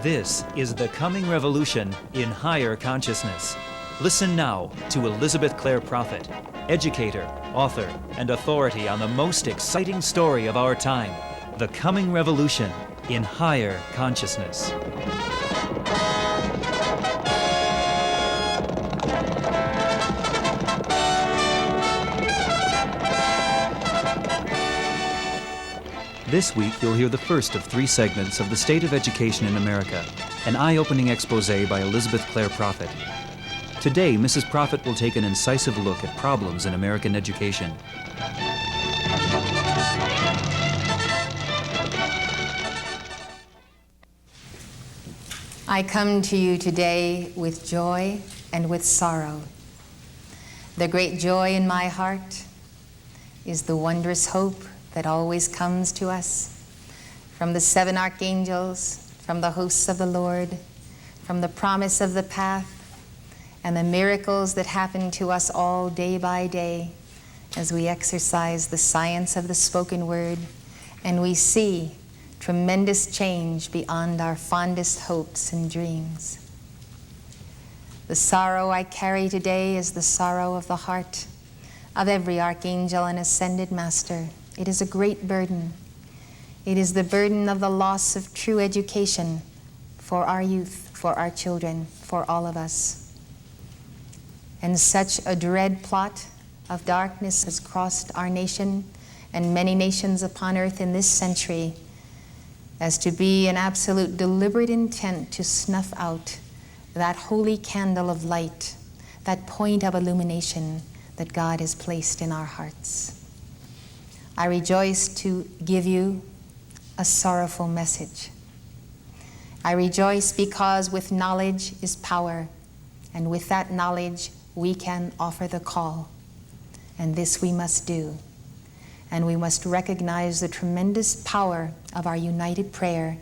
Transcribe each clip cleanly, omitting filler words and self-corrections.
This is the coming revolution in higher consciousness. Listen now to Elizabeth Clare Prophet, educator, author, and authority on the most exciting story of our time, the coming revolution in higher consciousness. This week, you'll hear the first of 3 segments of The State of Education in America, an eye-opening expose by Elizabeth Clare Prophet. Today, Mrs. Prophet will take an incisive look at problems in American education. I come to you today with joy and with sorrow. The great joy in my heart is the wondrous hope that always comes to us from the 7 archangels, from the hosts of the Lord, from the promise of the path, and the miracles that happen to us all day by day as we exercise the science of the spoken word, and we see tremendous change beyond our fondest hopes and dreams. The sorrow I carry today is the sorrow of the heart of every archangel and ascended master. It is a great burden. It is the burden of the loss of true education for our youth, for our children, for all of us. And such a dread plot of darkness has crossed our nation and many nations upon earth in this century as to be an absolute deliberate intent to snuff out that holy candle of light, that point of illumination that God has placed in our hearts. I rejoice to give you a sorrowful message. I rejoice because with knowledge is power, and with that knowledge we can offer the call. And this we must do. And we must recognize the tremendous power of our united prayer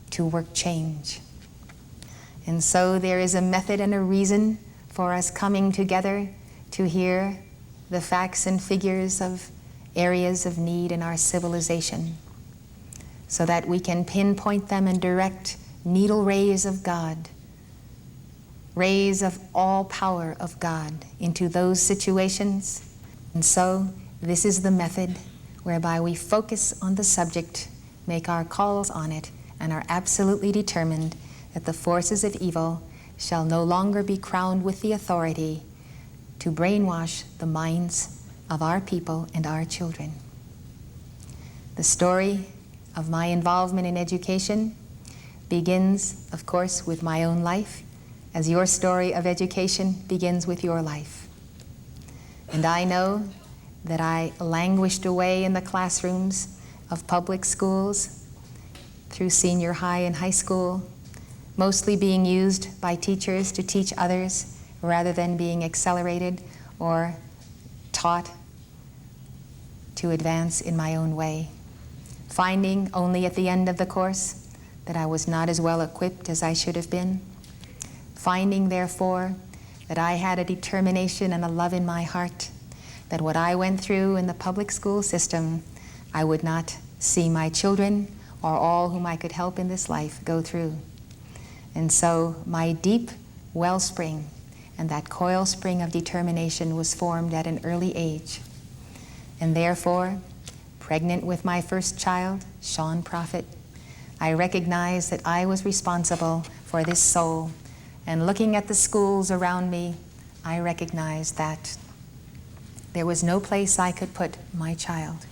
to work change. And so there is a method and a reason for us coming together to hear the facts and figures of areas of need in our civilization, so that we can pinpoint them and direct needle rays of God, rays of all power of God into those situations. And so this is the method whereby we focus on the subject, make our calls on it, and are absolutely determined that the forces of evil shall no longer be crowned with the authority to brainwash the minds of our people and our children. The story of my involvement in education begins, of course, with my own life, as your story of education begins with your life. And I know that I languished away in the classrooms of public schools through senior high and high school, mostly being used by teachers to teach others rather than being accelerated or taught to advance in my own way, finding only at the end of the course that I was not as well equipped as I should have been, finding therefore that I had a determination and a love in my heart that what I went through in the public school system I would not see my children or all whom I could help in this life go through. And so my deep wellspring and that coil spring of determination was formed at an early age. And therefore, pregnant with my first child, Sean Prophet, I recognized that I was responsible for this soul. And looking at the schools around me, I recognized that there was no place I could put my child.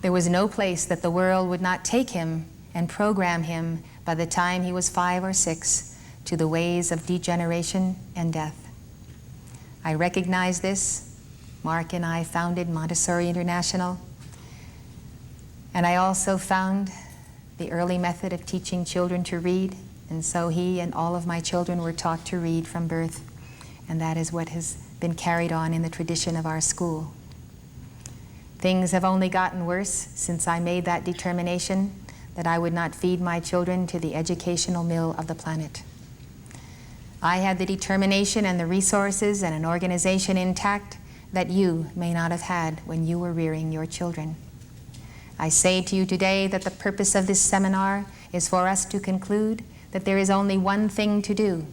There was no place that the world would not take him and program him by the time he was 5 or 6 to the ways of degeneration and death. I recognized this. Mark and I founded Montessori International. And I also found the early method of teaching children to read. And so he and all of my children were taught to read from birth. And that is what has been carried on in the tradition of our school. Things have only gotten worse since I made that determination that I would not feed my children to the educational mill of the planet. I had the determination and the resources and an organization intact that you may not have had when you were rearing your children. I say to you today that the purpose of this seminar is for us to conclude that there is only one thing to do,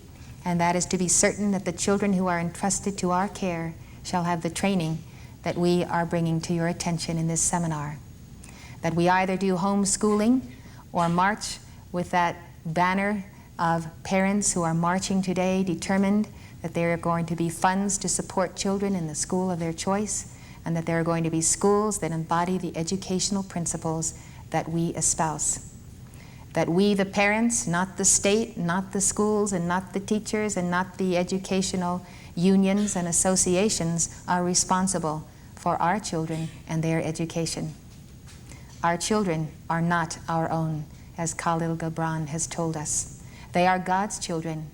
and that is to be certain that the children who are entrusted to our care shall have the training that we are bringing to your attention in this seminar. That we either do homeschooling or march with that banner of parents who are marching today, determined that there are going to be funds to support children in the school of their choice, and that there are going to be schools that embody the educational principles that we espouse. That we, the parents, not the state, not the schools, and not the teachers, and not the educational unions and associations, are responsible for our children and their education. Our children are not our own, as Khalil Gibran has told us. They are God's children.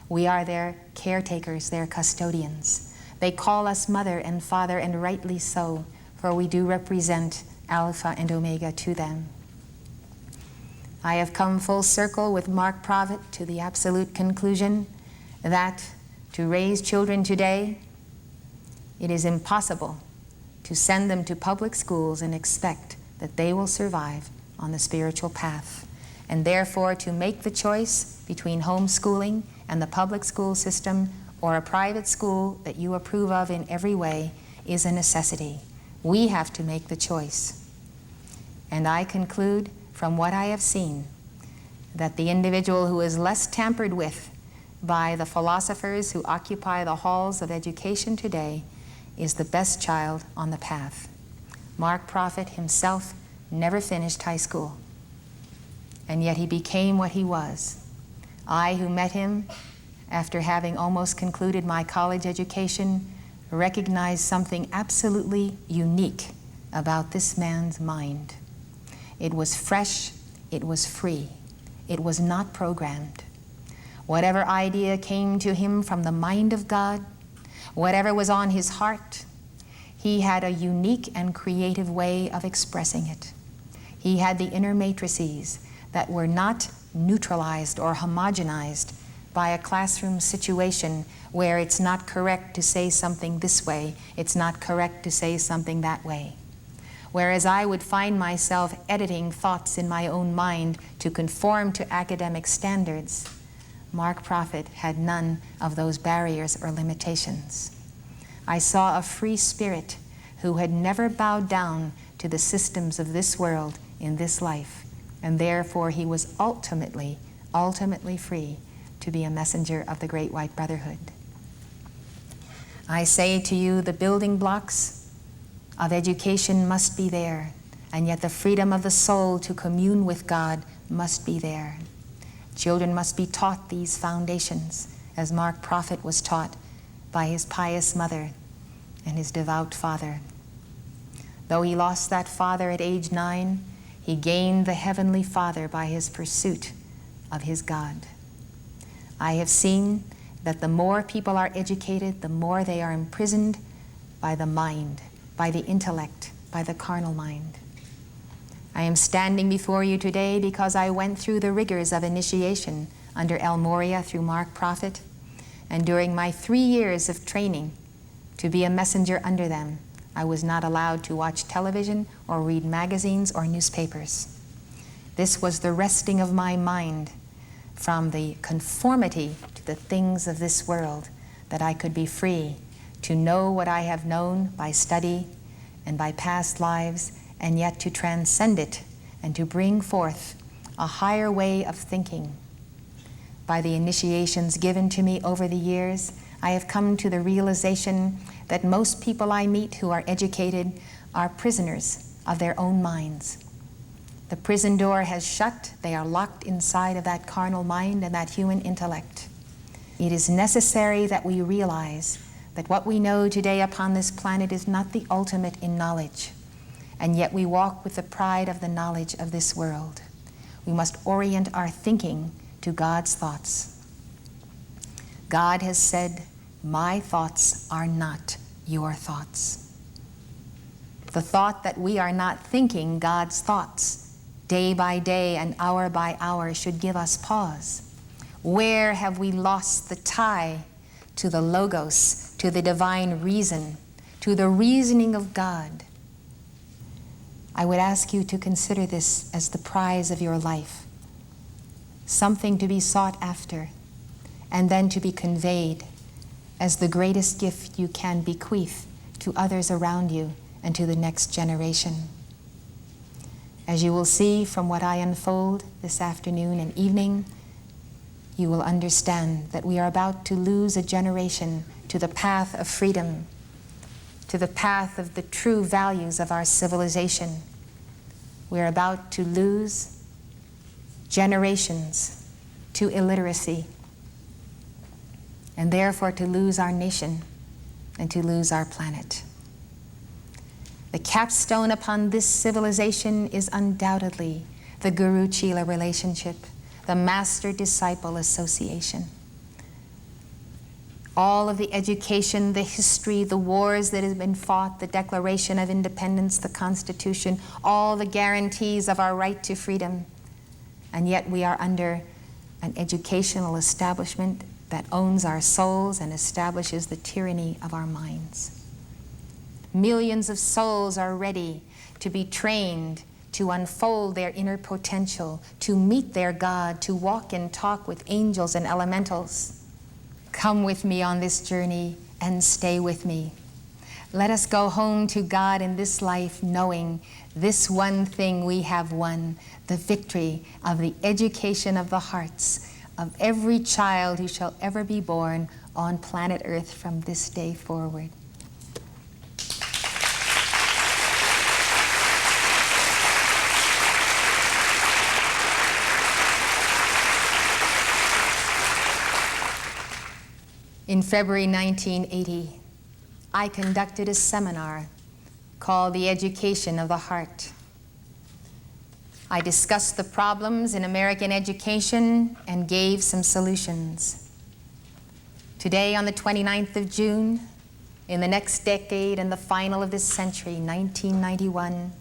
We are their caretakers, their custodians. They call us mother and father, and rightly so, for we do represent Alpha and Omega to them. I have come full circle with Mark Prophet to the absolute conclusion that to raise children today, it is impossible to send them to public schools and expect that they will survive on the spiritual path. And therefore, to make the choice between homeschooling and the public school system or a private school that you approve of in every way is a necessity. We have to make the choice. And I conclude from what I have seen that the individual who is less tampered with by the philosophers who occupy the halls of education today is the best child on the path. Mark Prophet himself never finished high school, and yet he became what he was. I, who met him after having almost concluded my college education, recognized something absolutely unique about this man's mind. It was fresh, it was free, it was not programmed. Whatever idea came to him from the mind of God, whatever was on his heart, he had a unique and creative way of expressing it. He had the inner matrices that were not neutralized or homogenized by a classroom situation where it's not correct to say something this way, it's not correct to say something that way. Whereas I would find myself editing thoughts in my own mind to conform to academic standards, Mark Prophet had none of those barriers or limitations. I saw a free spirit who had never bowed down to the systems of this world in this life, and therefore he was ultimately free to be a messenger of the Great White Brotherhood. I say to you, the building blocks of education must be there, and yet the freedom of the soul to commune with God must be there. Children must be taught these foundations, as Mark Prophet was taught by his pious mother and his devout father. Though he lost that father at age 9, he gained the Heavenly Father by his pursuit of his God. I have seen that the more people are educated, the more they are imprisoned by the mind, by the intellect, by the carnal mind. I am standing before you today because I went through the rigors of initiation under El Moria through Mark Prophet, and during my 3 years of training to be a messenger under them, I was not allowed to watch television or read magazines or newspapers. This was the resting of my mind from the conformity to the things of this world, that I could be free to know what I have known by study and by past lives, and yet to transcend it and to bring forth a higher way of thinking. By the initiations given to me over the years, I have come to the realization that most people I meet who are educated are prisoners of their own minds. The prison door has shut. They are locked inside of that carnal mind and that human intellect. It is necessary that we realize that what we know today upon this planet is not the ultimate in knowledge, and yet we walk with the pride of the knowledge of this world. We must orient our thinking to God's thoughts. God has said, "My thoughts are not your thoughts." The thought that we are not thinking God's thoughts day by day and hour by hour should give us pause. Where have we lost the tie to the Logos, to the divine reason, to the reasoning of God? I would ask you to consider this as the prize of your life. something to be sought after, and then to be conveyed as the greatest gift you can bequeath to others around you and to the next generation. As you will see from what I unfold this afternoon and evening, you will understand that we are about to lose a generation to the path of freedom, to the path of the true values of our civilization. We're about to lose generations to illiteracy, and therefore to lose our nation and to lose our planet. The capstone upon this civilization is undoubtedly the Guru-Chela relationship, the master-disciple association. All of the education, the history, the wars that have been fought, the Declaration of Independence, the Constitution, all the guarantees of our right to freedom, and yet we are under an educational establishment that owns our souls and establishes the tyranny of our minds. Millions of souls are ready to be trained to unfold their inner potential, to meet their God, to walk and talk with angels and elementals. Come with me on this journey and stay with me. Let us go home to God in this life knowing this one thing we have won, the victory of the education of the hearts of every child who shall ever be born on planet Earth from this day forward. In February 1980, I conducted a seminar called The Education of the Heart. I discussed the problems in American education and gave some solutions. Today, on the 29th of June, in the next decade and the final of this century, 1991,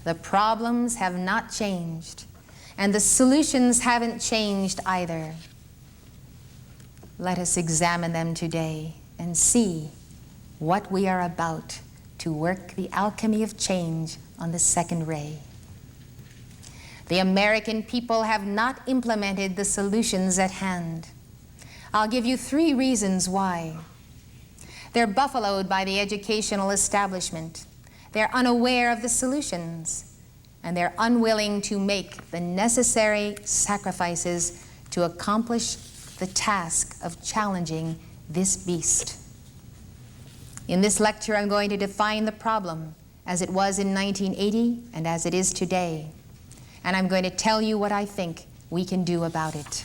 the problems have not changed, and the solutions haven't changed either. Let us examine them today and see what we are about to work the alchemy of change on the second ray. The American people have not implemented the solutions at hand. I'll give you 3 reasons why. They're buffaloed by the educational establishment. They're unaware of the solutions, and they're unwilling to make the necessary sacrifices to accomplish the task of challenging this beast. In this lecture, I'm going to define the problem as it was in 1980 and as it is today. And I'm going to tell you what I think we can do about it.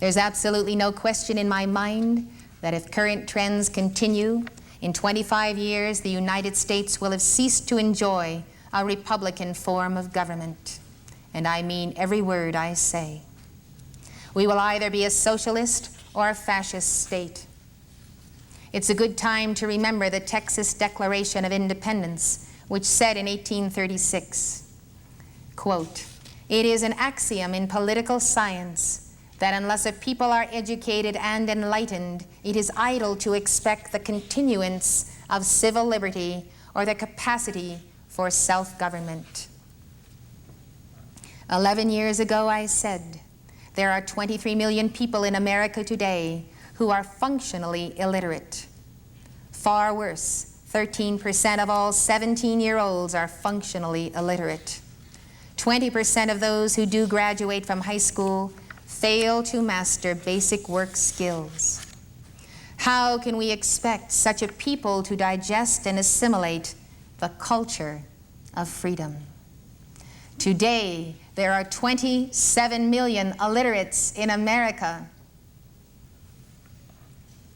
There's absolutely no question in my mind that if current trends continue, in 25 years, the United States will have ceased to enjoy a Republican form of government. And I mean every word I say. We will either be a socialist or a fascist state. It's a good time to remember the Texas Declaration of Independence, which said in 1836, quote, "It is an axiom in political science that unless a people are educated and enlightened, it is idle to expect the continuance of civil liberty or the capacity for self-government." 11 years ago, I said, there are 23 million people in America today who are functionally illiterate. Far worse, 13% of all 17-year-olds are functionally illiterate. 20% of those who do graduate from high school fail to master basic work skills. How can we expect such a people to digest and assimilate the culture of freedom? Today, there are 27 million illiterates in America.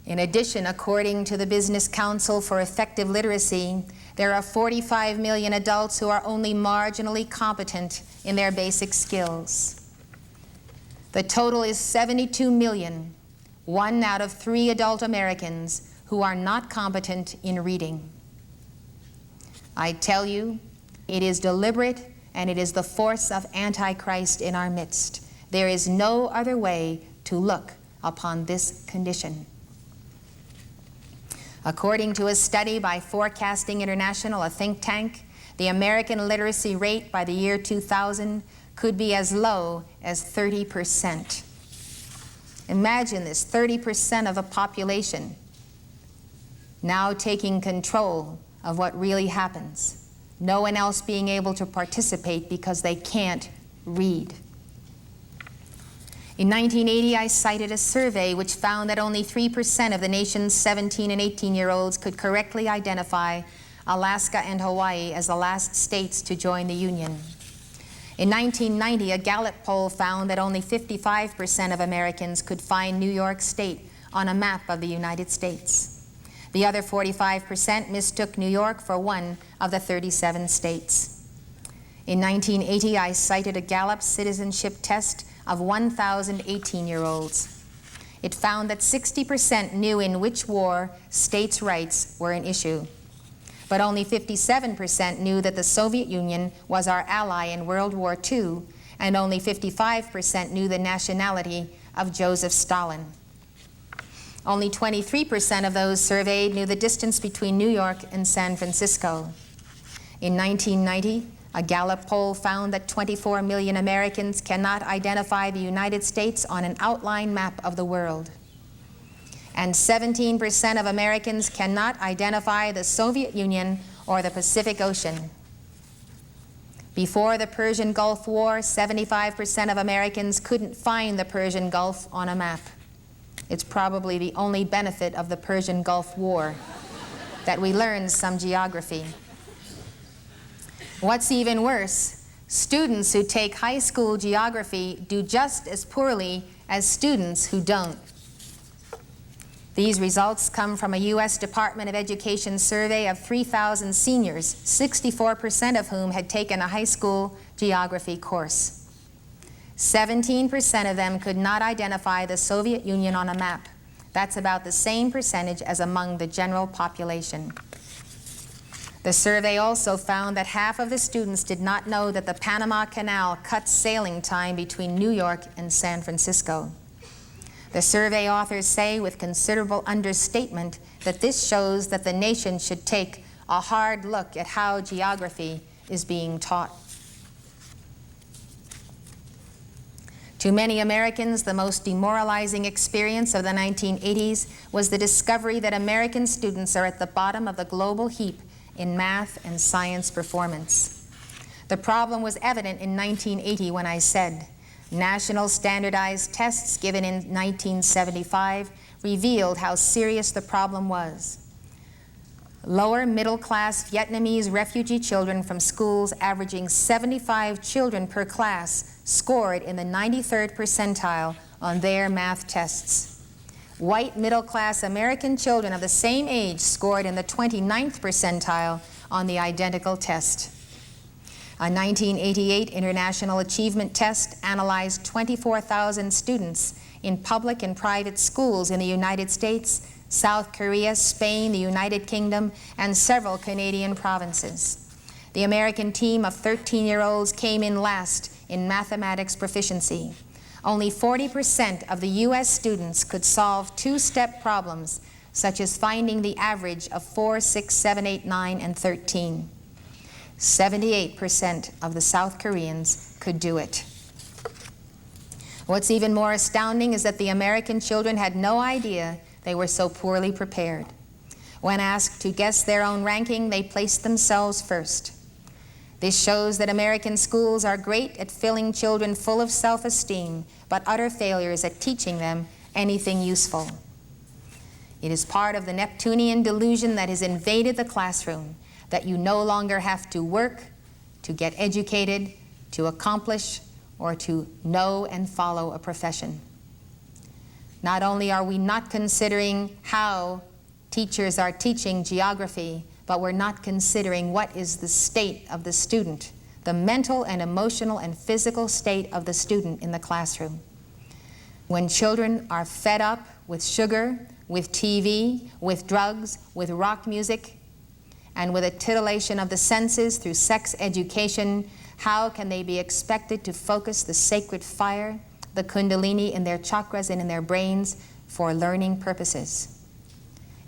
In addition, according to the Business Council for Effective Literacy, there are 45 million adults who are only marginally competent in their basic skills. The total is 72 million, 1 out of 3 adult Americans who are not competent in reading. I tell you, it is deliberate and it is the force of Antichrist in our midst. There is no other way to look upon this condition. According to a study by Forecasting International, a think tank, the American literacy rate by the year 2000 could be as low as 30%. Imagine this, 30% of the population now taking control of what really happens. No one else being able to participate because they can't read. In 1980, I cited a survey which found that only 3% of the nation's 17 and 18-year-olds could correctly identify Alaska and Hawaii as the last states to join the Union. In 1990, a Gallup poll found that only 55% of Americans could find New York State on a map of the United States. The other 45% mistook New York for one of the 37 states. In 1980, I cited a Gallup citizenship test of 1,000 18-year-olds. It found that 60% knew in which war states' rights were an issue. But only 57% knew that the Soviet Union was our ally in World War II, and only 55% knew the nationality of Joseph Stalin. Only 23% of those surveyed knew the distance between New York and San Francisco. In 1990, a Gallup poll found that 24 million Americans cannot identify the United States on an outline map of the world. And 17% of Americans cannot identify the Soviet Union or the Pacific Ocean. Before the Persian Gulf War, 75% of Americans couldn't find the Persian Gulf on a map. It's probably the only benefit of the Persian Gulf War, that we learned some geography. What's even worse, students who take high school geography do just as poorly as students who don't. These results come from a U.S. Department of Education survey of 3,000 seniors, 64% of whom had taken a high school geography course. 17% of them could not identify the Soviet Union on a map. That's about the same percentage as among the general population. The survey also found that half of the students did not know that the Panama Canal cuts sailing time between New York and San Francisco. The survey authors say with considerable understatement that this shows that the nation should take a hard look at how geography is being taught. To many Americans, the most demoralizing experience of the 1980s was the discovery that American students are at the bottom of the global heap in math and science performance. The problem was evident in 1980 when I said, national standardized tests given in 1975 revealed how serious the problem was. Lower middle-class Vietnamese refugee children from schools averaging 75 children per class scored in the 93rd percentile on their math tests. White middle-class American children of the same age scored in the 29th percentile on the identical test. A 1988 International Achievement Test analyzed 24,000 students in public and private schools in the United States, South Korea, Spain, the United Kingdom, and several Canadian provinces. The American team of 13-year-olds came in last in mathematics proficiency. Only 40% of the U.S. students could solve two-step problems, such as finding the average of 4, 6, 7, 8, 9, and 13. 78% of the South Koreans could do it. What's even more astounding is that the American children had no idea they were so poorly prepared. When asked to guess their own ranking, they placed themselves first. This shows that American schools are great at filling children full of self-esteem, but utter failures at teaching them anything useful. It is part of the Neptunian delusion that has invaded the classroom, that you no longer have to work, to get educated, to accomplish, or to know and follow a profession. Not only are we not considering how teachers are teaching geography, but we're not considering what is the state of the student, the mental and emotional and physical state of the student in the classroom. When children are fed up with sugar, with TV, with drugs, with rock music, and with a titillation of the senses through sex education, how can they be expected to focus the sacred fire, the kundalini in their chakras and in their brains for learning purposes?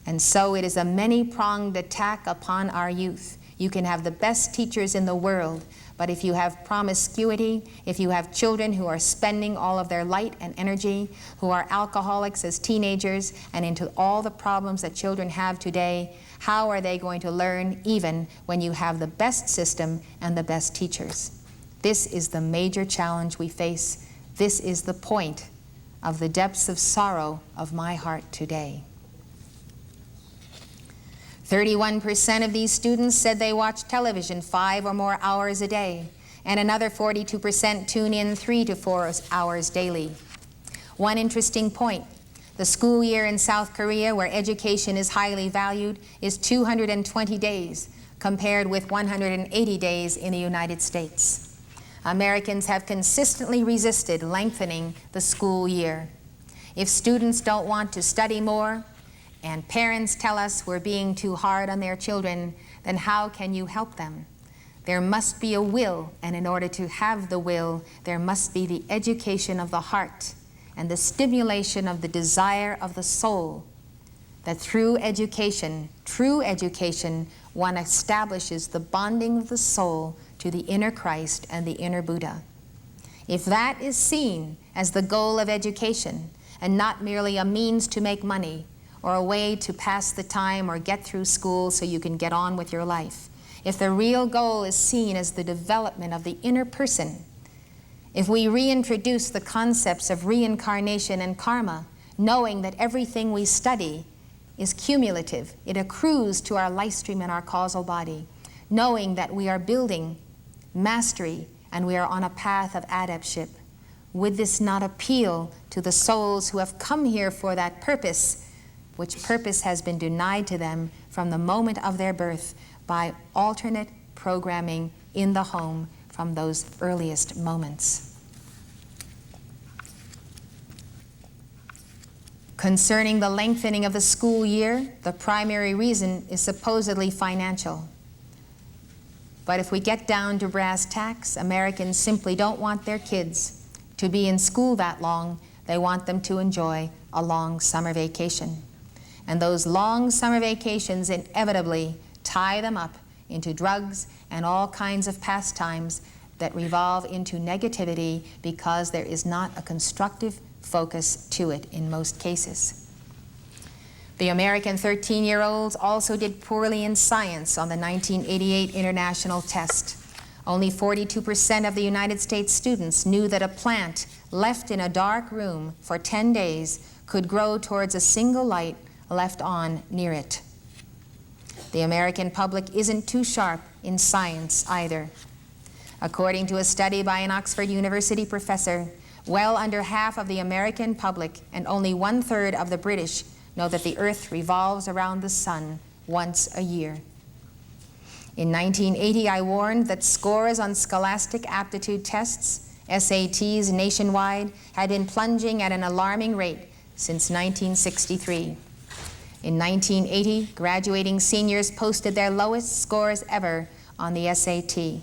And so it is a many-pronged attack upon our youth. You can have the best teachers in the world, but if you have promiscuity, if you have children who are spending all of their light and energy, who are alcoholics as teenagers, and into all the problems that children have today, how are they going to learn even when you have the best system and the best teachers? This is the major challenge we face. This is the point of the depths of sorrow of my heart today. 31% of these students said they watch television 5 or more hours a day, and another 42% tune in 3 to 4 hours daily. One interesting point: the school year in South Korea, where education is highly valued, is 220 days, compared with 180 days in the United States. Americans have consistently resisted lengthening the school year. If students don't want to study more, and parents tell us we're being too hard on their children, then how can you help them? There must be a will, and in order to have the will, there must be the education of the heart and the stimulation of the desire of the soul, that through education, true education, one establishes the bonding of the soul to the inner Christ and the inner Buddha. If that is seen as the goal of education and not merely a means to make money or a way to pass the time or get through school so you can get on with your life, if the real goal is seen as the development of the inner person, if we reintroduce the concepts of reincarnation and karma, knowing that everything we study is cumulative, it accrues to our life stream and our causal body, knowing that we are building mastery and we are on a path of adeptship, would this not appeal to the souls who have come here for that purpose, which purpose has been denied to them from the moment of their birth by alternate programming in the home from those earliest moments? Concerning the lengthening of the school year, the primary reason is supposedly financial. But if we get down to brass tacks, Americans simply don't want their kids to be in school that long. They want them to enjoy a long summer vacation. And those long summer vacations inevitably tie them up into drugs and all kinds of pastimes that revolve into negativity because there is not a constructive focus to it in most cases. The American 13-year-olds also did poorly in science on the 1988 international test. Only 42% of the United States students knew that a plant left in a dark room for 10 days could grow towards a single light left on near it. The American public isn't too sharp in science either. According to a study by an Oxford University professor, well under half of the American public and only 1/3 of the British know that the earth revolves around the sun once a year. In 1980, I warned that scores on scholastic aptitude tests, SATs nationwide, had been plunging at an alarming rate since 1963. In 1980, graduating seniors posted their lowest scores ever on the SAT.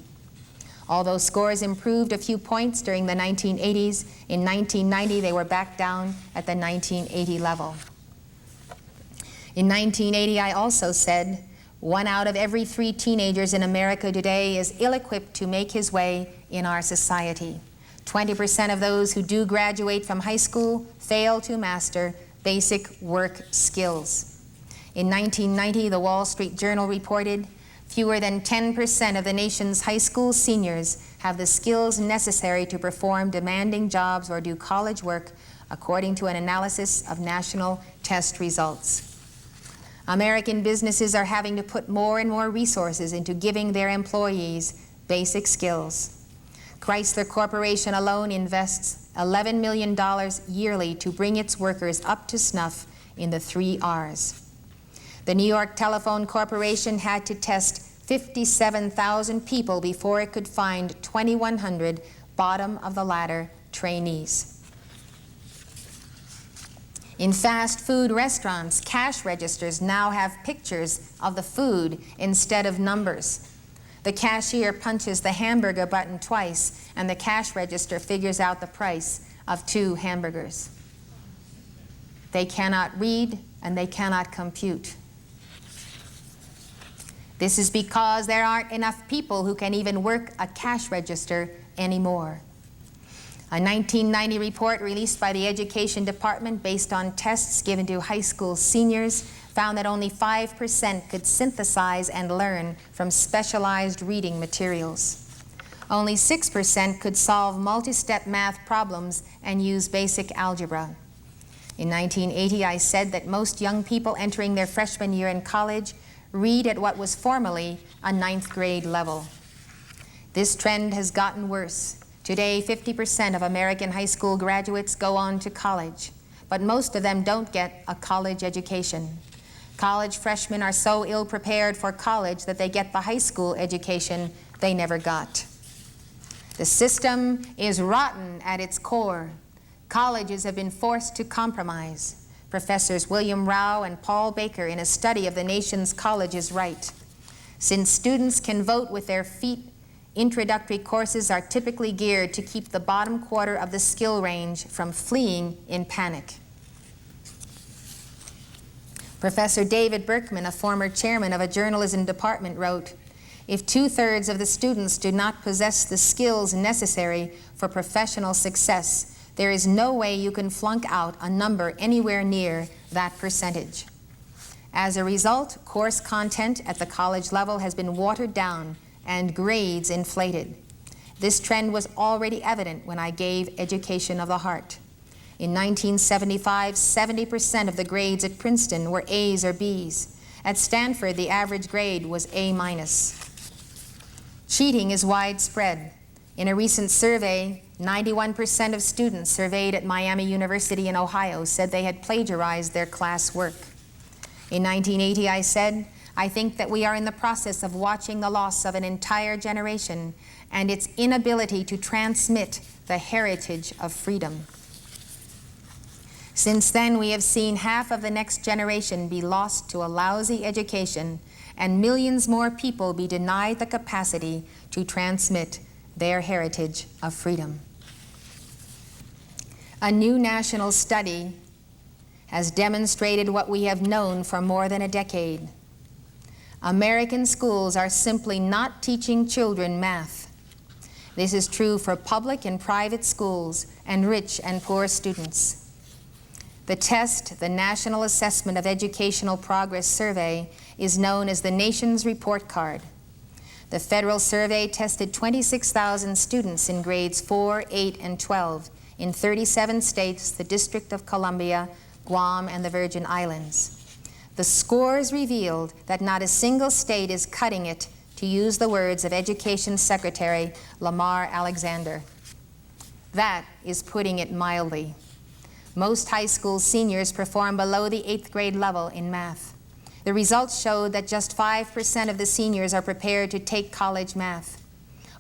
Although scores improved a few points during the 1980s, in 1990 they were back down at the 1980 level. In 1980, I also said, 1 out of every 3 teenagers in America today is ill-equipped to make his way in our society. 20% of those who do graduate from high school fail to master basic work skills. In 1990, the Wall Street Journal reported, fewer than 10% of the nation's high school seniors have the skills necessary to perform demanding jobs or do college work, according to an analysis of national test results. American businesses are having to put more and more resources into giving their employees basic skills. Chrysler Corporation alone invests $11 million yearly to bring its workers up to snuff in the 3 R's. The New York Telephone Corporation had to test 57,000 people before it could find 2,100 bottom-of-the-ladder trainees. In fast food restaurants, cash registers now have pictures of the food instead of numbers. The cashier punches the hamburger button twice, and the cash register figures out the price of 2 hamburgers. They cannot read, and they cannot compute. This is because there aren't enough people who can even work a cash register anymore. A 1990 report released by the Education Department based on tests given to high school seniors found that only 5% could synthesize and learn from specialized reading materials. Only 6% could solve multi-step math problems and use basic algebra. In 1980, I said that most young people entering their freshman year in college read at what was formerly a 9th grade level. This trend has gotten worse. Today, 50% of American high school graduates go on to college, but most of them don't get a college education. College freshmen are so ill-prepared for college that they get the high school education they never got. The system is rotten at its core. Colleges have been forced to compromise. Professors William Rao and Paul Baker, in a study of the nation's colleges, write, "Since students can vote with their feet, introductory courses are typically geared to keep the bottom quarter of the skill range from fleeing in panic." Professor David Berkman, a former chairman of a journalism department, wrote, "If 2/3 of the students do not possess the skills necessary for professional success, there is no way you can flunk out a number anywhere near that percentage." As a result, course content at the college level has been watered down and grades inflated. This trend was already evident when I gave Education of the Heart. In 1975, 70% of the grades at Princeton were A's or B's. At Stanford, the average grade was A-. Cheating is widespread. In a recent survey, 91% of students surveyed at Miami University in Ohio said they had plagiarized their class work. In 1980, I said, "I think that we are in the process of watching the loss of an entire generation and its inability to transmit the heritage of freedom." Since then, we have seen half of the next generation be lost to a lousy education and millions more people be denied the capacity to transmit their heritage of freedom. A new national study has demonstrated what we have known for more than a decade. American schools are simply not teaching children math. This is true for public and private schools and rich and poor students. The test, the National Assessment of Educational Progress Survey, is known as the nation's report card. The federal survey tested 26,000 students in grades 4, 8, and 12 in 37 states, the District of Columbia, Guam, and the Virgin Islands. The scores revealed that not a single state is cutting it, to use the words of Education Secretary Lamar Alexander. That is putting it mildly. Most high school seniors perform below the 8th grade level in math. The results showed that just 5% of the seniors are prepared to take college math.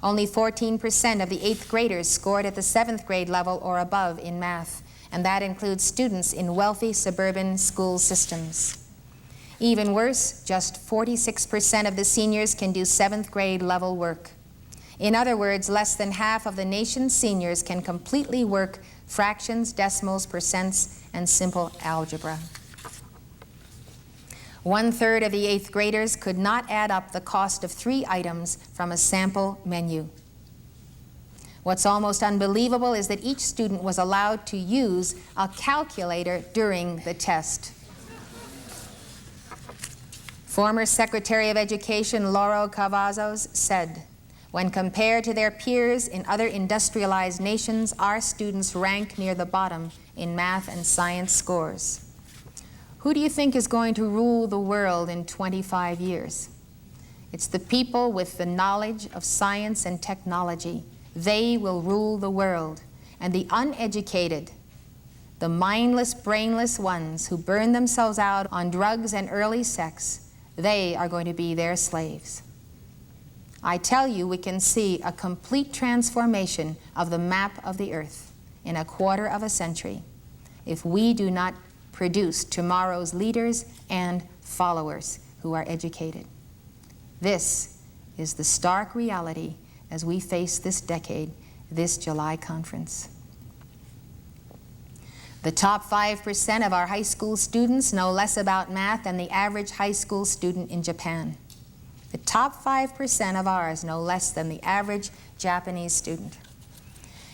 Only 14% of the 8th graders scored at the 7th grade level or above in math, and that includes students in wealthy suburban school systems. Even worse, just 46% of the seniors can do 7th grade level work. In other words, less than half of the nation's seniors can completely work fractions, decimals, percents, and simple algebra. 1/3 of the 8th graders could not add up the cost of 3 items from a sample menu. What's almost unbelievable is that each student was allowed to use a calculator during the test. Former Secretary of Education Lauro Cavazos said, "When compared to their peers in other industrialized nations, our students rank near the bottom in math and science scores." Who do you think is going to rule the world in 25 years? It's the people with the knowledge of science and technology. They will rule the world. And the uneducated, the mindless, brainless ones who burn themselves out on drugs and early sex, they are going to be their slaves. I tell you, we can see a complete transformation of the map of the earth in a quarter of a century if we do not produce tomorrow's leaders and followers who are educated. This is the stark reality as we face this decade, this July conference. The top 5% of our high school students know less about math than the average high school student in Japan. The top 5% of ours know less than the average Japanese student.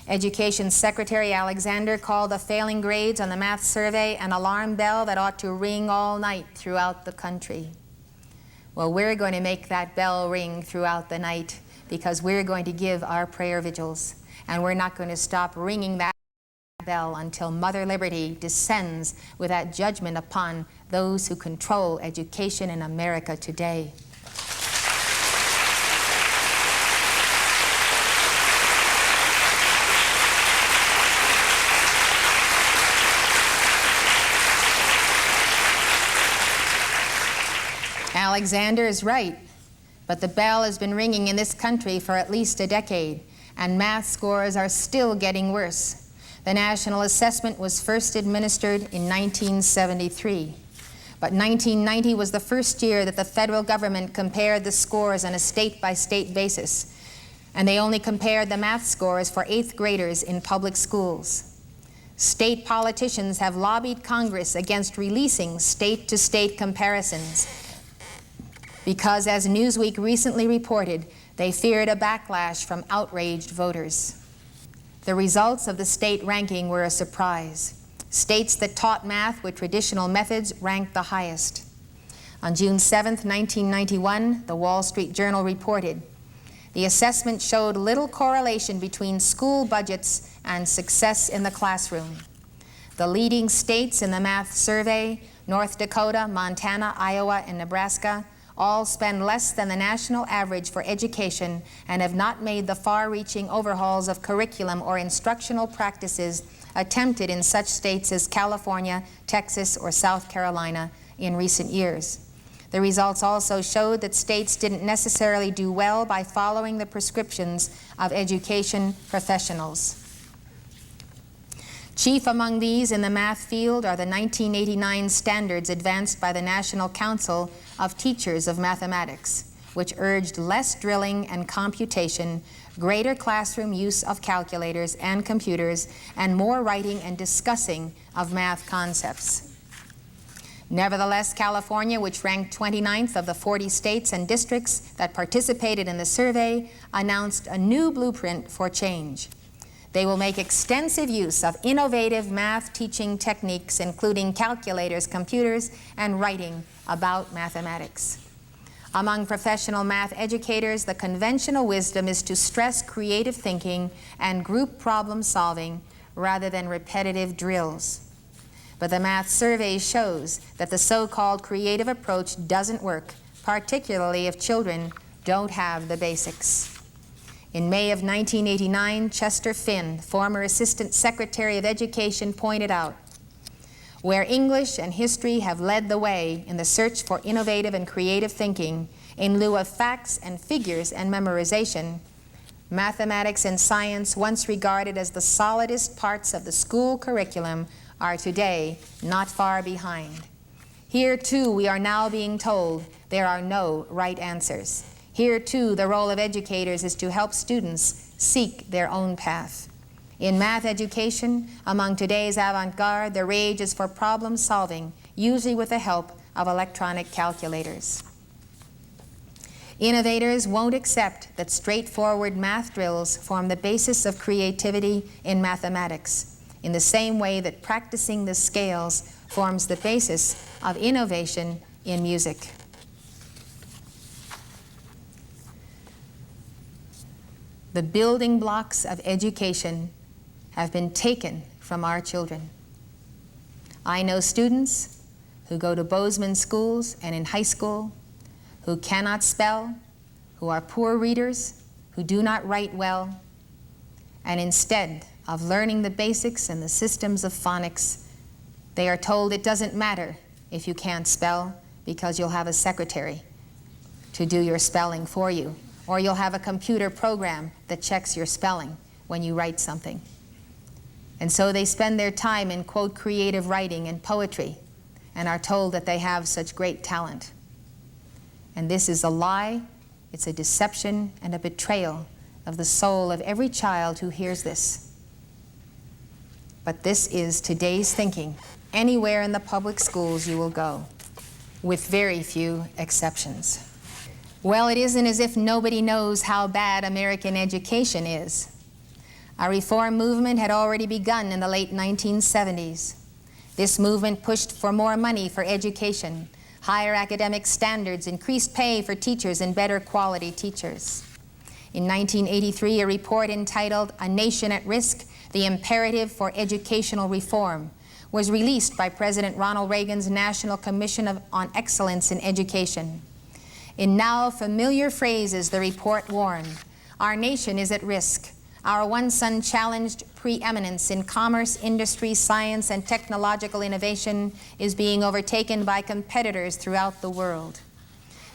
Education Secretary Alexander called the failing grades on the math survey an alarm bell that ought to ring all night throughout the country. Well, we're going to make that bell ring throughout the night because we're going to give our prayer vigils, and we're not going to stop ringing that bell until Mother Liberty descends with that judgment upon those who control education in America today. Alexander is right, but the bell has been ringing in this country for at least a decade, and math scores are still getting worse. The national assessment was first administered in 1973, but 1990 was the first year that the federal government compared the scores on a state-by-state basis, and they only compared the math scores for 8th graders in public schools. State politicians have lobbied Congress against releasing state-to-state comparisons because, as Newsweek recently reported, they feared a backlash from outraged voters. The results of the state ranking were a surprise. States that taught math with traditional methods ranked the highest. On June 7, 1991, the Wall Street Journal reported, the assessment showed little correlation between school budgets and success in the classroom. The leading states in the math survey, North Dakota, Montana, Iowa, and Nebraska, all spend less than the national average for education and have not made the far-reaching overhauls of curriculum or instructional practices attempted in such states as California, Texas, or South Carolina in recent years. The results also showed that states didn't necessarily do well by following the prescriptions of education professionals. Chief among these in the math field are the 1989 standards advanced by the National Council of Teachers of Mathematics, which urged less drilling and computation, greater classroom use of calculators and computers, and more writing and discussing of math concepts. Nevertheless, California, which ranked 29th of the 40 states and districts that participated in the survey, announced a new blueprint for change. They will make extensive use of innovative math teaching techniques, including calculators, computers, and writing about mathematics. Among professional math educators, the conventional wisdom is to stress creative thinking and group problem solving rather than repetitive drills. But the math survey shows that the so-called creative approach doesn't work, particularly if children don't have the basics. In May of 1989, Chester Finn, former Assistant Secretary of Education, pointed out, where English and history have led the way in the search for innovative and creative thinking, in lieu of facts and figures and memorization, mathematics and science, once regarded as the solidest parts of the school curriculum, are today not far behind. Here, too, we are now being told there are no right answers. Here, too, the role of educators is to help students seek their own path. In math education, among today's avant-garde, the rage is for problem solving, usually with the help of electronic calculators. Innovators won't accept that straightforward math drills form the basis of creativity in mathematics, in the same way that practicing the scales forms the basis of innovation in music. The building blocks of education have been taken from our children. I know students who go to Bozeman schools and in high school who cannot spell, who are poor readers, who do not write well, and instead of learning the basics and the systems of phonics, they are told it doesn't matter if you can't spell because you'll have a secretary to do your spelling for you, or you'll have a computer program that checks your spelling when you write something. And so they spend their time in, quote, creative writing and poetry, and are told that they have such great talent. And this is a lie, it's a deception, and a betrayal of the soul of every child who hears this. But this is today's thinking anywhere in the public schools you will go, with very few exceptions. Well, it isn't as if nobody knows how bad American education is. A reform movement had already begun in the late 1970s. This movement pushed for more money for education, higher academic standards, increased pay for teachers, and better quality teachers. In 1983, a report entitled "A Nation at Risk: The Imperative for Educational Reform" was released by President Ronald Reagan's National Commission on Excellence in Education. In now familiar phrases, the report warned, "Our nation is at risk. Our once unchallenged preeminence in commerce, industry, science, and technological innovation is being overtaken by competitors throughout the world.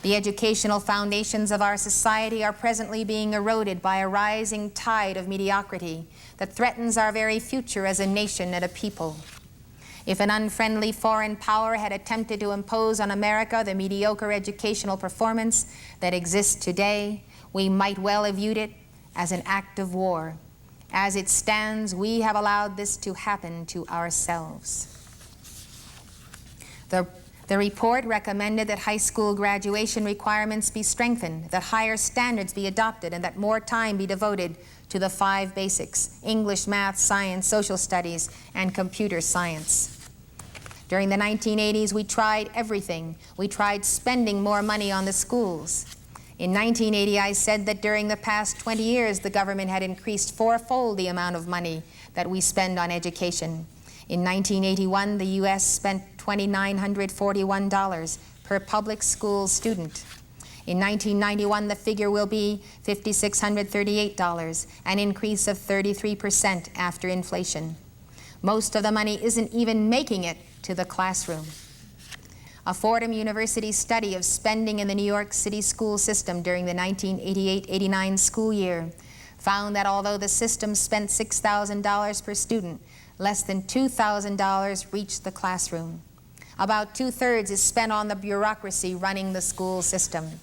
The educational foundations of our society are presently being eroded by a rising tide of mediocrity that threatens our very future as a nation and a people. If an unfriendly foreign power had attempted to impose on America the mediocre educational performance that exists today, we might well have viewed it as an act of war. As it stands, we have allowed this to happen to ourselves." The report recommended that high school graduation requirements be strengthened, that higher standards be adopted, and that more time be devoted to the 5 basics: English, math, science, social studies, and computer science. During the 1980s, we tried everything. We tried spending more money on the schools. In 1980, I said that during the past 20 years, the government had increased 4-fold the amount of money that we spend on education. In 1981, the U.S. spent $2,941 per public school student. In 1991, the figure will be $5,638, an increase of 33% after inflation. Most of the money isn't even making it to the classroom. A Fordham University study of spending in the New York City school system during the 1988-89 school year found that although the system spent $6,000 per student, less than $2,000 reached the classroom. About 2/3 is spent on the bureaucracy running the school system.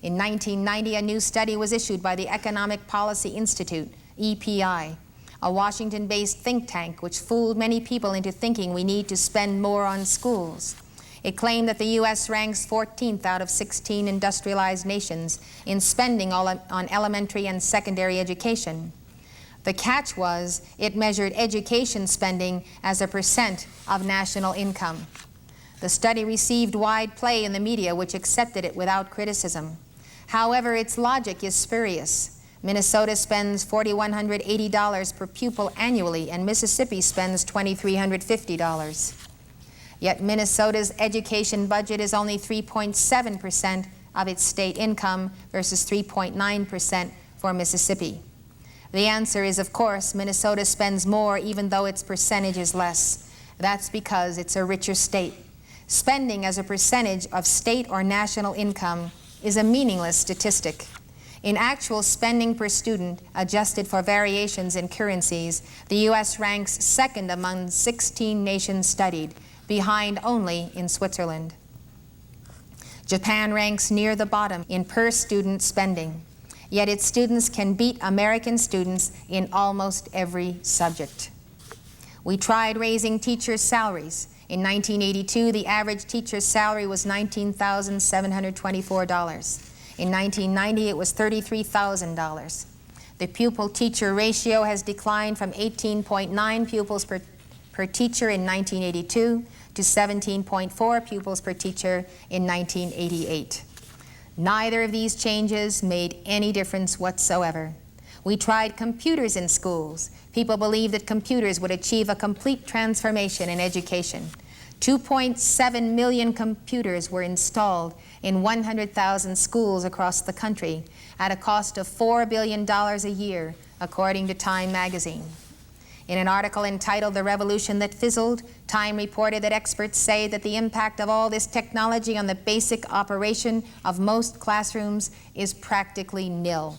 In 1990, a new study was issued by the Economic Policy Institute, EPI, a Washington-based think tank which fooled many people into thinking we need to spend more on schools. It claimed that the U.S. ranks 14th out of 16 industrialized nations in spending on elementary and secondary education. The catch was it measured education spending as a percent of national income. The study received wide play in the media, which accepted it without criticism. However, its logic is spurious. Minnesota spends $4,180 per pupil annually, and Mississippi spends $2,350. Yet Minnesota's education budget is only 3.7% of its state income versus 3.9% for Mississippi. The answer is, of course, Minnesota spends more even though its percentage is less. That's because it's a richer state. Spending as a percentage of state or national income is a meaningless statistic. In actual spending per student, adjusted for variations in currencies, the U.S. ranks second among 16 nations studied, behind only in Switzerland. Japan ranks near the bottom in per-student spending, yet its students can beat American students in almost every subject. We tried raising teachers' salaries. In 1982, the average teacher's salary was $19,724. In 1990, it was $33,000. The pupil-teacher ratio has declined from 18.9 pupils per teacher in 1982 to 17.4 pupils per teacher in 1988. Neither of these changes made any difference whatsoever. We tried computers in schools. People believed that computers would achieve a complete transformation in education. 2.7 million computers were installed in 100,000 schools across the country at a cost of $4 billion a year, according to Time magazine. In an article entitled "The Revolution That Fizzled," Time reported that experts say that the impact of all this technology on the basic operation of most classrooms is practically nil.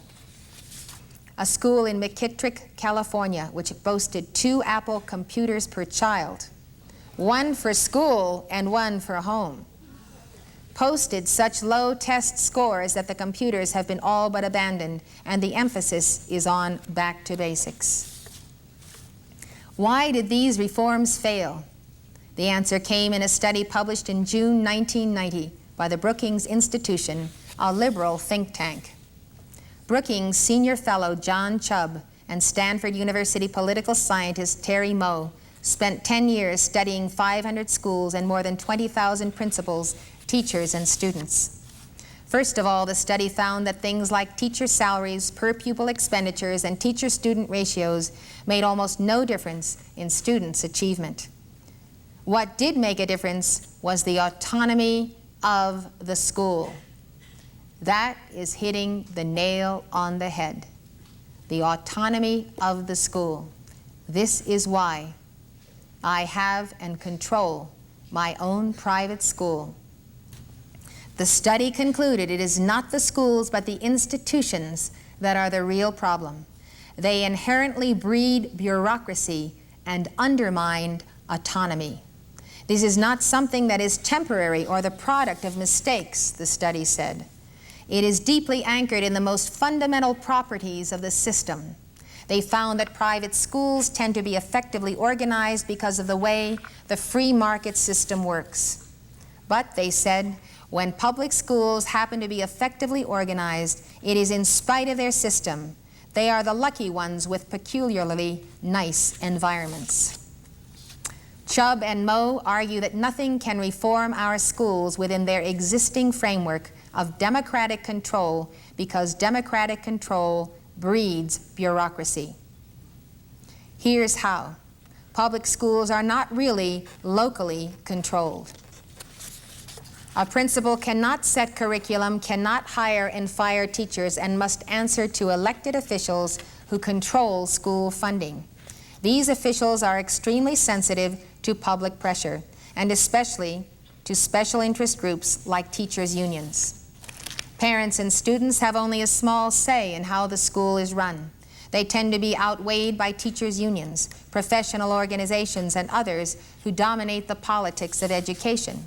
A school in McKittrick, California, which boasted 2 Apple computers per child, 1 for school and 1 for home, posted such low test scores that the computers have been all but abandoned, and the emphasis is on back to basics. Why did these reforms fail? The answer came in a study published in June 1990 by the Brookings Institution a liberal think tank. Brookings Senior Fellow John Chubb and Stanford University political scientist Terry Moe spent 10 years studying 500 schools and more than 20,000 principals, teachers, and students. First of all, the study found that things like teacher salaries, per-pupil expenditures, and teacher-student ratios made almost no difference in students' achievement. What did make a difference was the autonomy of the school. That is hitting the nail on the head. The autonomy of the school. This is why I have and control my own private school. The study concluded it is not the schools but the institutions that are the real problem. They inherently breed bureaucracy and undermine autonomy. This is not something that is temporary or the product of mistakes, the study said. It is deeply anchored in the most fundamental properties of the system. They found that private schools tend to be effectively organized because of the way the free market system works. But, they said, when public schools happen to be effectively organized, it is in spite of their system. They are the lucky ones with peculiarly nice environments. Chubb and Moe argue that nothing can reform our schools within their existing framework of democratic control because democratic control breeds bureaucracy. Here's how. Public schools are not really locally controlled. A principal cannot set curriculum, cannot hire and fire teachers, and must answer to elected officials who control school funding. These officials are extremely sensitive to public pressure, and especially to special interest groups like teachers' unions. Parents and students have only a small say in how the school is run. They tend to be outweighed by teachers' unions, professional organizations, and others who dominate the politics of education.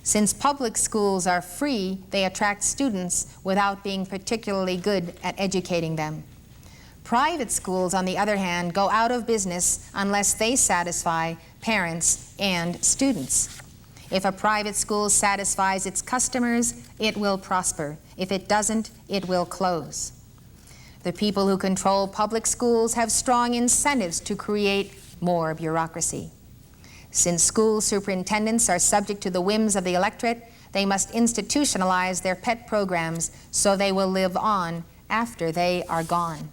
Since public schools are free, they attract students without being particularly good at educating them. Private schools, on the other hand, go out of business unless they satisfy parents and students. If a private school satisfies its customers, it will prosper. If it doesn't, it will close. The people who control public schools have strong incentives to create more bureaucracy. Since school superintendents are subject to the whims of the electorate, they must institutionalize their pet programs so they will live on after they are gone.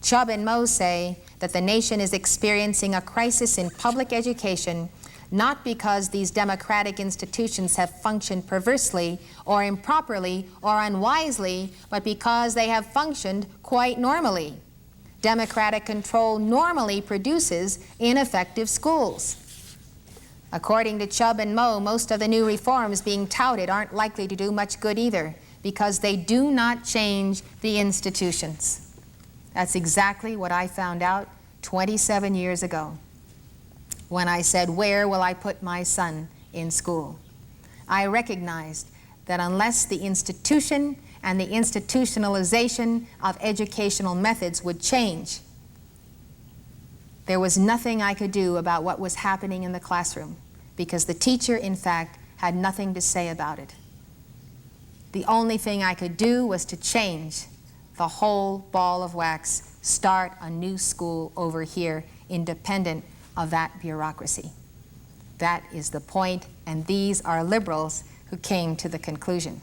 Chubb and Moe say that the nation is experiencing a crisis in public education not because these democratic institutions have functioned perversely or improperly or unwisely, but because they have functioned quite normally. Democratic control normally produces ineffective schools. According to Chubb and Moe, most of the new reforms being touted aren't likely to do much good either, because they do not change the institutions. That's exactly what I found out 27 years ago when I said, where will I put my son in school? I recognized that unless the institution and the institutionalization of educational methods would change, there was nothing I could do about what was happening in the classroom, because the teacher, in fact, had nothing to say about it. The only thing I could do was to change the whole ball of wax, start a new school over here, independent of that bureaucracy. That is the point, and these are liberals who came to the conclusion.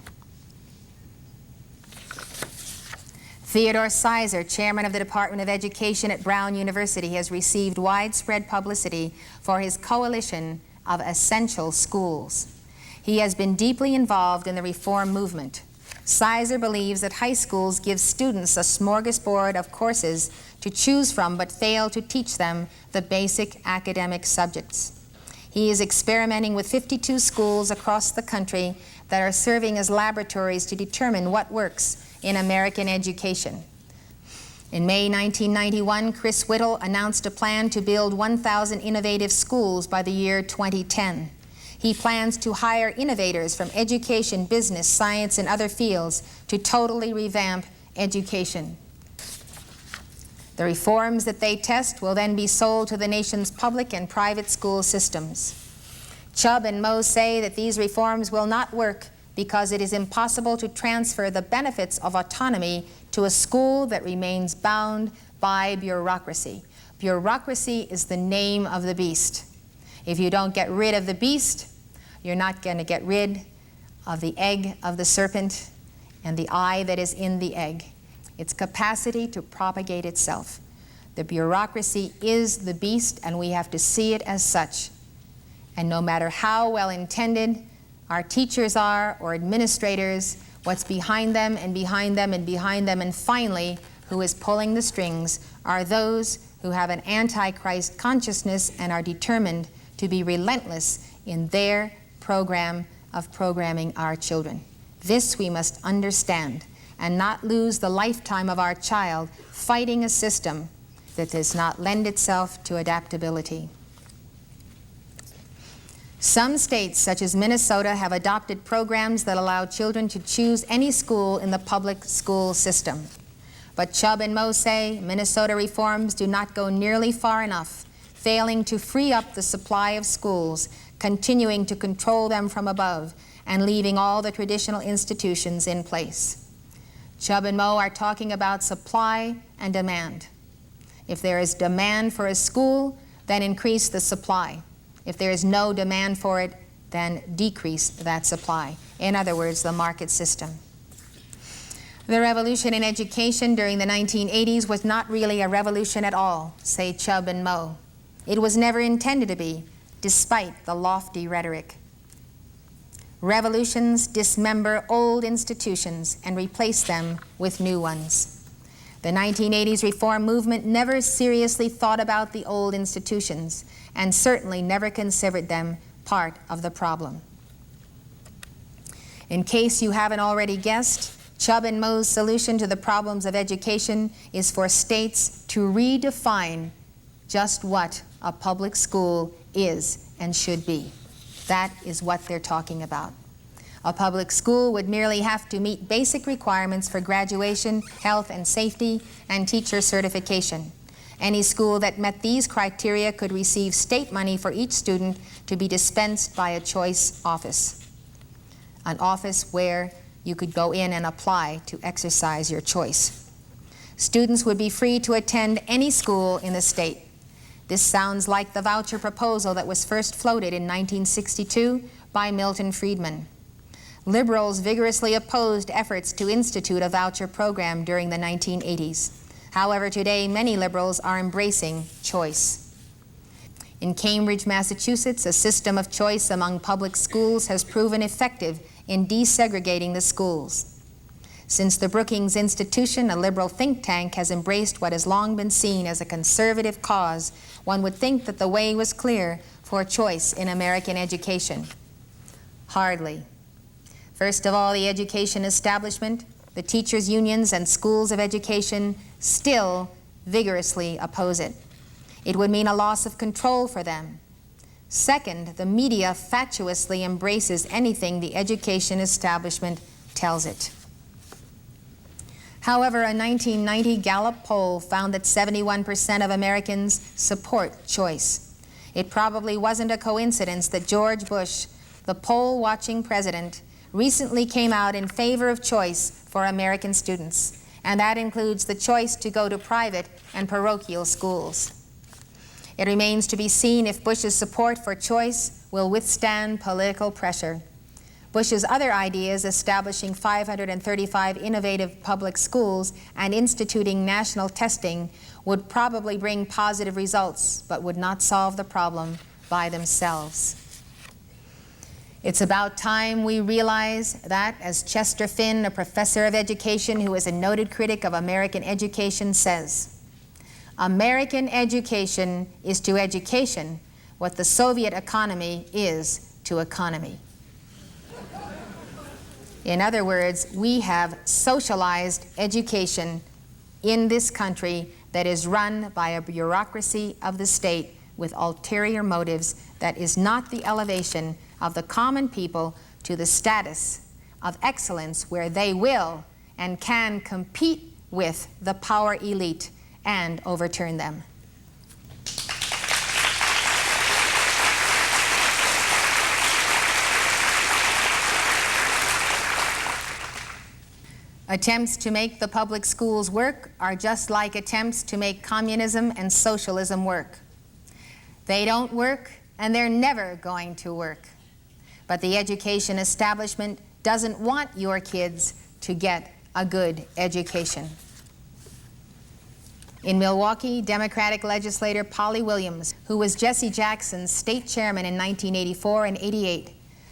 Theodore Sizer, chairman of the Department of Education at Brown University, has received widespread publicity for his coalition of essential schools. He has been deeply involved in the reform movement. Sizer believes that high schools give students a smorgasbord of courses to choose from but fail to teach them the basic academic subjects. He is experimenting with 52 schools across the country that are serving as laboratories to determine what works in American education. In May 1991, Chris Whittle announced a plan to build 1,000 innovative schools by the year 2010. He plans to hire innovators from education, business, science, and other fields to totally revamp education. The reforms that they test will then be sold to the nation's public and private school systems. Chubb and Moe say that these reforms will not work because it is impossible to transfer the benefits of autonomy to a school that remains bound by bureaucracy. Bureaucracy is the name of the beast. If you don't get rid of the beast, you're not going to get rid of the egg of the serpent and the eye that is in the egg. Its capacity to propagate itself. The bureaucracy is the beast, and we have to see it as such. And no matter how well intended our teachers are, or administrators, what's behind them and behind them and behind them, and finally, who is pulling the strings, are those who have an antichrist consciousness and are determined to be relentless in their program of programming our children. This we must understand and not lose the lifetime of our child fighting a system that does not lend itself to adaptability. Some states, such as Minnesota, have adopted programs that allow children to choose any school in the public school system. But Chubb and Moe say Minnesota reforms do not go nearly far enough, failing to free up the supply of schools, continuing to control them from above, and leaving all the traditional institutions in place. Chubb and Moe are talking about supply and demand. If there is demand for a school, then increase the supply. If there is no demand for it, then decrease that supply. In other words, the market system. The revolution in education during the 1980s was not really a revolution at all, say Chubb and Moe. It was never intended to be, despite the lofty rhetoric. Revolutions dismember old institutions and replace them with new ones. The 1980s reform movement never seriously thought about the old institutions, and certainly never considered them part of the problem. In case you haven't already guessed, Chubb and Moe's solution to the problems of education is for states to redefine just what a public school is and should be. That is what they're talking about. A public school would merely have to meet basic requirements for graduation, health and safety, and teacher certification. Any school that met these criteria could receive state money for each student to be dispensed by a choice office, an office where you could go in and apply to exercise your choice. Students would be free to attend any school in the state. This sounds like the voucher proposal that was first floated in 1962 by Milton Friedman. Liberals vigorously opposed efforts to institute a voucher program during the 1980s. However, today many liberals are embracing choice. In Cambridge, Massachusetts, a system of choice among public schools has proven effective in desegregating the schools. Since the Brookings Institution, a liberal think tank, has embraced what has long been seen as a conservative cause, one would think that the way was clear for choice in American education. Hardly. First of all, the education establishment, the teachers' unions, and schools of education still vigorously oppose it. It would mean a loss of control for them. Second, the media fatuously embraces anything the education establishment tells it. However, a 1990 Gallup poll found that 71% of Americans support choice. It probably wasn't a coincidence that George Bush, the poll-watching president, recently came out in favor of choice for American students, and that includes the choice to go to private and parochial schools. It remains to be seen if Bush's support for choice will withstand political pressure. Bush's other ideas, establishing 535 innovative public schools and instituting national testing, would probably bring positive results, but would not solve the problem by themselves. It's about time we realize that, as Chester Finn, a professor of education who is a noted critic of American education, says, American education is to education what the Soviet economy is to economy. In other words, we have socialized education in this country that is run by a bureaucracy of the state with ulterior motives that is not the elevation of the common people to the status of excellence where they will and can compete with the power elite and overturn them. Attempts to make the public schools work are just like attempts to make communism and socialism work. They don't work, and they're never going to work. But the education establishment doesn't want your kids to get a good education. In Milwaukee, Democratic legislator Polly Williams, who was Jesse Jackson's state chairman in 1984 and 88,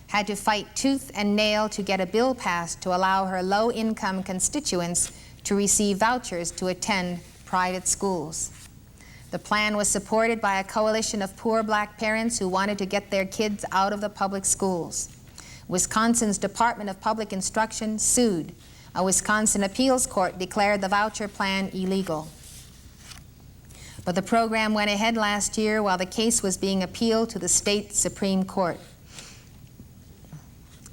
had to fight tooth and nail to get a bill passed to allow her low-income constituents to receive vouchers to attend private schools. The plan was supported by a coalition of poor black parents who wanted to get their kids out of the public schools. Wisconsin's Department of Public Instruction sued. A Wisconsin appeals court declared the voucher plan illegal. But the program went ahead last year while the case was being appealed to the state Supreme Court.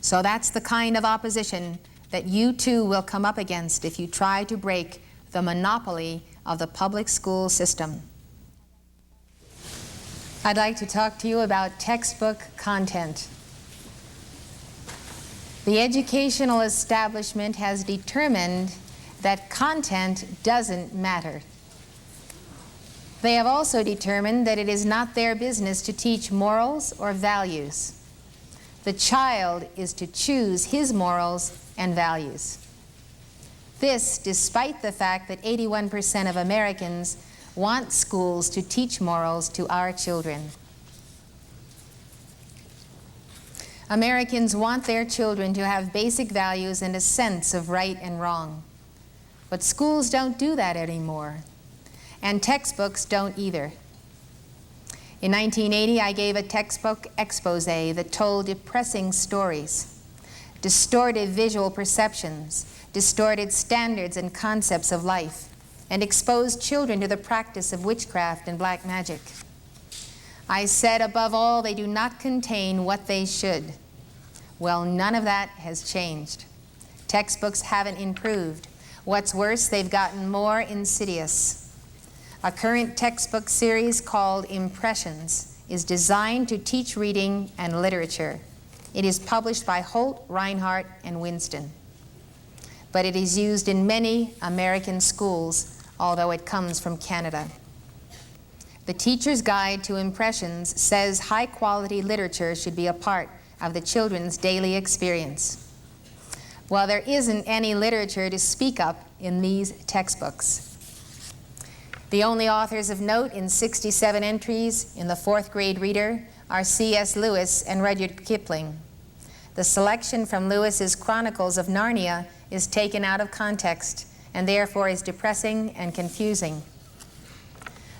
So that's the kind of opposition that you too will come up against if you try to break the monopoly of the public school system. I'd like to talk to you about textbook content. The educational establishment has determined that content doesn't matter. They have also determined that it is not their business to teach morals or values. The child is to choose his morals and values. This, despite the fact that 81% of Americans want schools to teach morals to our children. Americans want their children to have basic values and a sense of right and wrong. But schools don't do that anymore, and textbooks don't either. In 1980, I gave a textbook expose that told depressing stories, distorted visual perceptions, distorted standards and concepts of life, and exposed children to the practice of witchcraft and black magic. I said, above all, they do not contain what they should. Well, none of that has changed. Textbooks haven't improved. What's worse, they've gotten more insidious. A current textbook series called Impressions is designed to teach reading and literature. It is published by Holt, Reinhardt, and Winston. But it is used in many American schools, although it comes from Canada. The Teacher's Guide to Impressions says high-quality literature should be a part of the children's daily experience. Well, there isn't any literature to speak up in these textbooks. The only authors of note in 67 entries in the 4th grade reader are C.S. Lewis and Rudyard Kipling. The selection from Lewis's Chronicles of Narnia is taken out of context and therefore is depressing and confusing.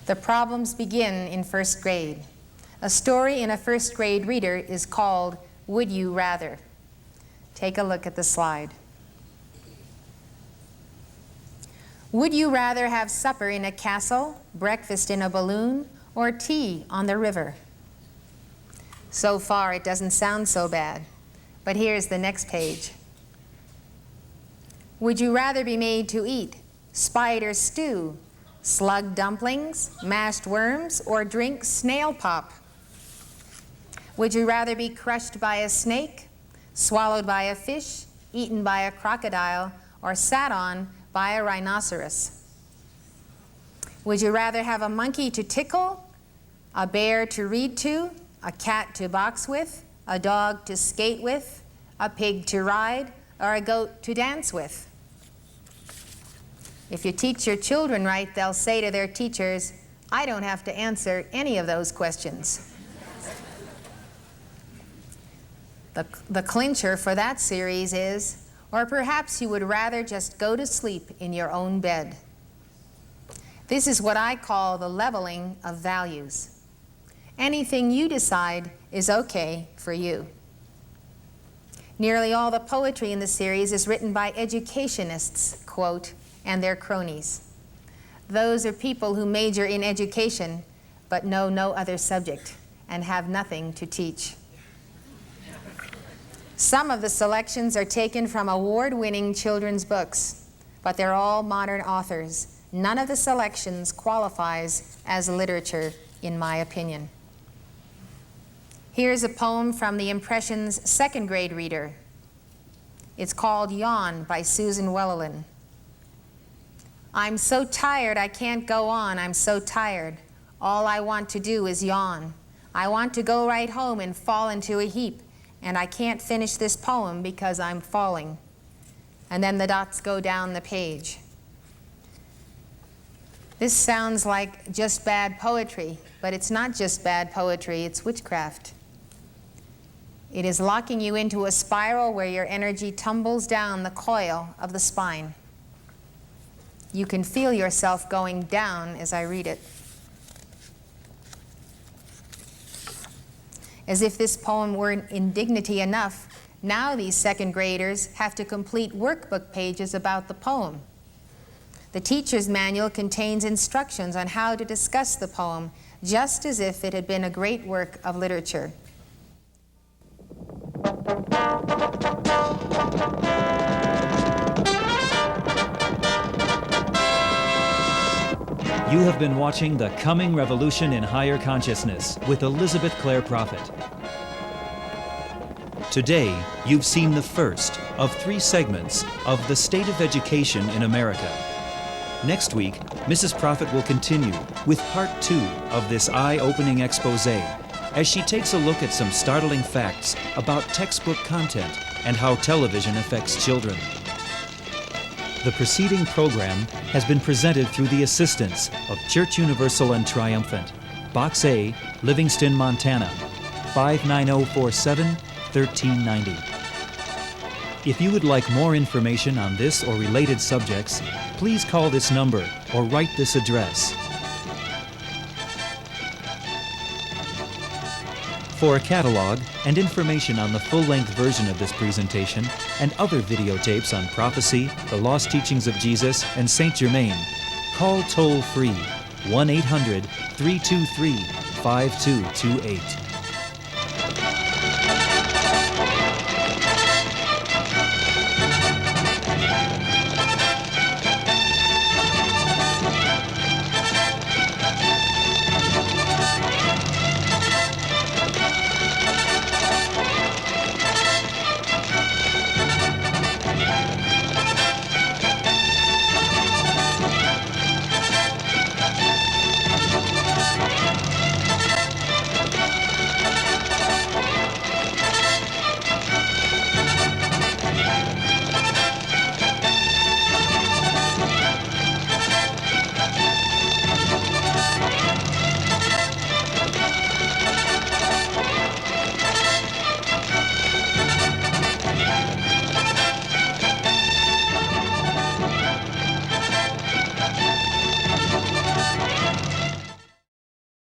The problems begin in 1st grade. A story in a 1st grade reader is called Would You Rather? Take a look at the slide. Would you rather have supper in a castle, breakfast in a balloon, or tea on the river? So far, it doesn't sound so bad, but here's the next page. Would you rather be made to eat spider stew, slug dumplings, mashed worms, or drink snail pop? Would you rather be crushed by a snake, swallowed by a fish, eaten by a crocodile, or sat on by a rhinoceros? Would you rather have a monkey to tickle, a bear to read to, a cat to box with, a dog to skate with, a pig to ride, or a goat to dance with? If you teach your children right, they'll say to their teachers, I don't have to answer any of those questions. The clincher for that series is, or perhaps you would rather just go to sleep in your own bed. This is what I call the leveling of values. Anything you decide is okay for you. Nearly all the poetry in the series is written by educationists, quote, and their cronies. Those are people who major in education but know no other subject and have nothing to teach. Some of the selections are taken from award-winning children's books, but they're all modern authors. None of the selections qualifies as literature, in my opinion. Here's a poem from the Impressions 2nd grade reader. It's called Yawn by Susan Wellerlin. I'm so tired I can't go on. I'm so tired. All I want to do is yawn. I want to go right home and fall into a heap, and I can't finish this poem because I'm falling. And then the dots go down the page. This sounds like just bad poetry, but it's not just bad poetry, it's witchcraft. It is locking you into a spiral where your energy tumbles down the coil of the spine. You can feel yourself going down as I read it. As if this poem were indignity enough, now these second graders have to complete workbook pages about the poem. The teacher's manual contains instructions on how to discuss the poem, just as if it had been a great work of literature. You have been watching The Coming Revolution in Higher Consciousness with Elizabeth Clare Prophet. Today, you've seen the first of 3 segments of The State of Education in America. Next week, Mrs. Prophet will continue with part 2 of this eye-opening expose as she takes a look at some startling facts about textbook content and how television affects children. The preceding program has been presented through the assistance of Church Universal and Triumphant, Box A, Livingston, Montana, 59047, 1390. If you would like more information on this or related subjects, please call this number or write this address. For a catalog and information on the full-length version of this presentation and other videotapes on prophecy, the lost teachings of Jesus, and Saint Germain, call toll-free 1-800-323-5228.